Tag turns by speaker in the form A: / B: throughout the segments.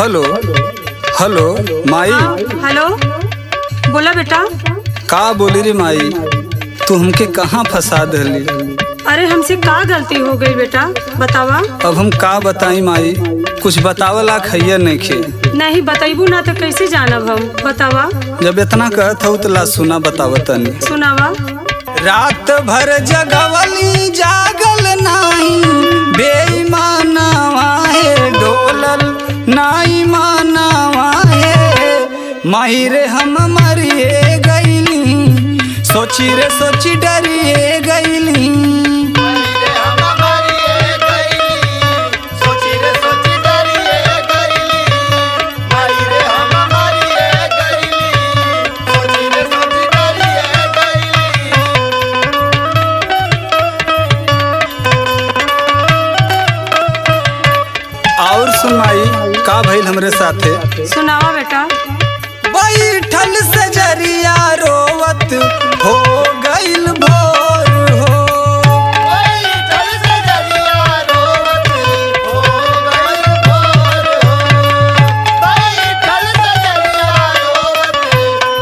A: Hello hello माई।
B: हाँ, hello. बोला बेटा।
A: का बोली रे माई, तू हमके कहाँ फंसा दहली।
B: अरे हमसे का गलती हो गई बेटा, बतावा।
A: अब हम का बताई माई, कुछ बतावला खैया नहीं खे।
B: नहीं बताइबू ना तो कैसे जानब हम, बतावा।
A: जब इतना कहत हो तो ला सुना बतावतनी।
B: सुनावा।
A: रात भर जगवली जागल नाही, बेईमानवा है डोलल नाई मानवा है। माही रे हम मरिए गईली, सोची रे सोची डरिए गईली। और सुनाई का भइल हमरे साथे।
B: सुनावा बेटा।
A: बैठल से जरिया रोवत हो गइल भोर हो। बैठल से जरिया रोवत हो गइल भोर हो। बैठल से जरिया रोवत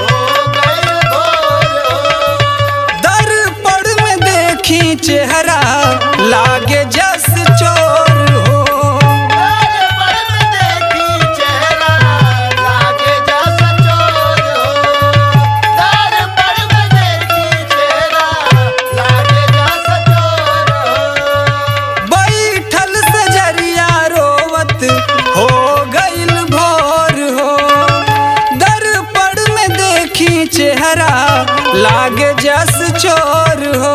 A: हो गइल भोर हो। दर्पण में देखी चेहरा लागे जस चोर हो। चेहरा लागे जस चोर हो।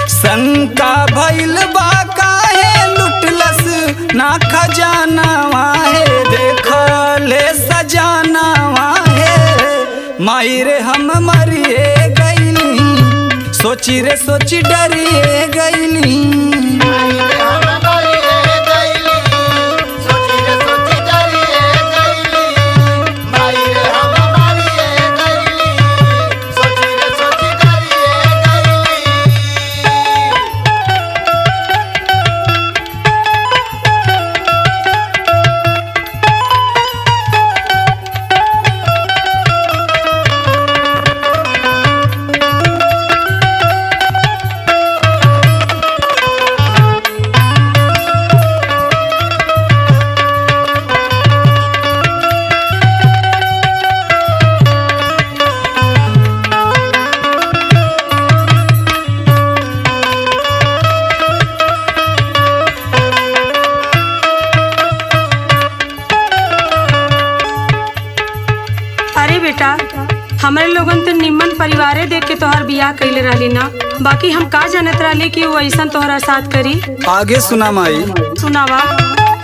A: शंका भइल बा काहे लुटलस ना खजानावा है। देखले सजानावा है। माई रे हम मरिए गईली, सोची रे सोची डरिए गईली।
B: बेटा हमारे लोगन तो निम्मन परिवारे देख के तोहर बियाह कइले रहली ना, बाकी हम का जानत रहली कि वो ऐसा तोहरा साथ करी।
A: आगे सुना माई।
B: सुनावा।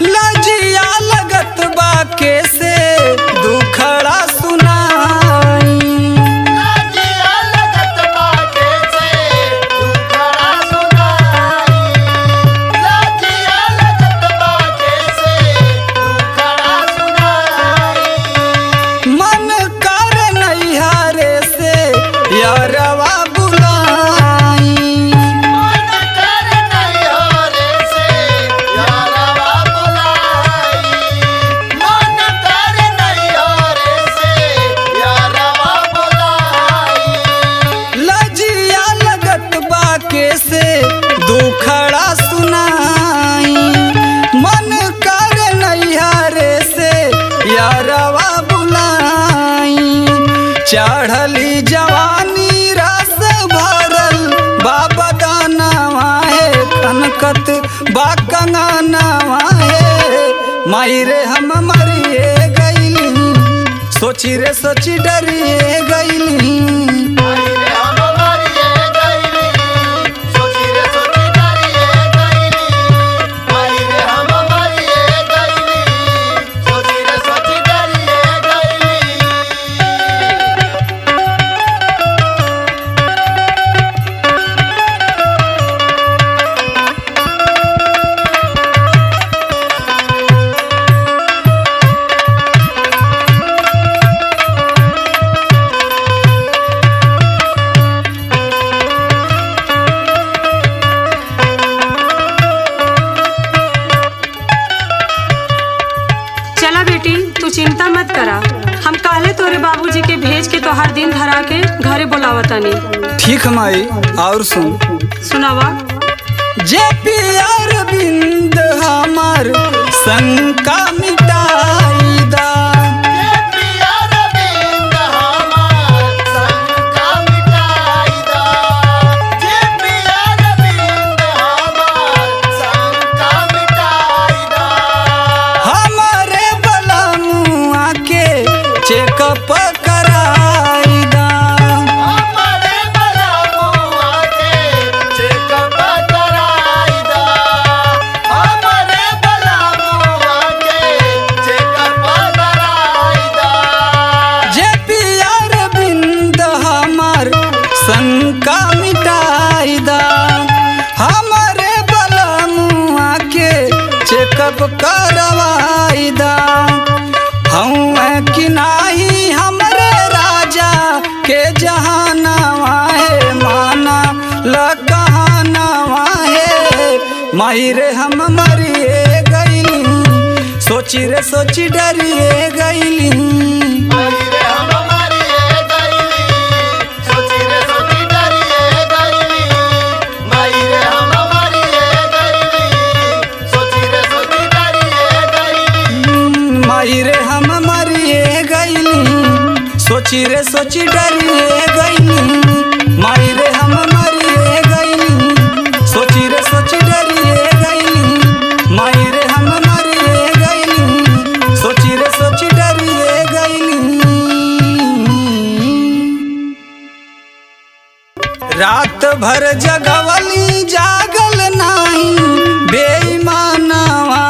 A: लजिया लगत बा कैसे दुखड़ा सुनाई। लजिया लगत बा कैसे दुखड़ा सुनाई। लजिया लगत बा कैसे दुखड़ा सुनाई। मन कर नैहारे से यारवा बुलाई। मन कर नैहारे से यारवा बुलाई। मन कर नैहारे से यारवा बुलाई। लजिया लगत बा कैसे दुखड़ा सुनाई। मन कर नैहारे से यारवा बुलाई। चढ़ली जवानी रस भरल बाबा दानवा है। कनकत बा कंगनवा है। माई रे हम मरिए गईली, सोची रे सोची डरिए गईली।
B: चिंता मत करा। हम काले तोरे बाबूजी के भेज के तोहार दिन धरा के घरे बोलावतानी।
A: ठीक है माई। और सुन
B: सुनावा।
A: जे प्यार बिंद हमार शंका मिटाई दा। चेकअप कराई दा।
C: हमारे बलमुआ के चेकअप कराई दा। हमारे बलमुआ के चेकअप कराई दा।
A: जे प्यार बिंद हमार शंका मिटाई दा। हमारे बलमुआ के चेकअप करवाई दा। हूँ कि नाही हमरे राजा के जहानावा है माना लकहानावा है। माही रे हम मरिए गईली सोची रे सोची डरिए गईली।
C: माही रे हम मरिए गईली सोची रे सोची डरिए गईली। माही रे हम मरिए गईली सोची रे सोची डरिए गईली।
A: माही रे हम मरिए गईली सोची रे सोची डरिए गईली। माही रे हम मरिए गईली सोची रे सोची डरिए गईली। माही रे हम मरिए गईली सोची रे सोची डरिए गईली। रात भर जगवली जागल नाही बेईमानवा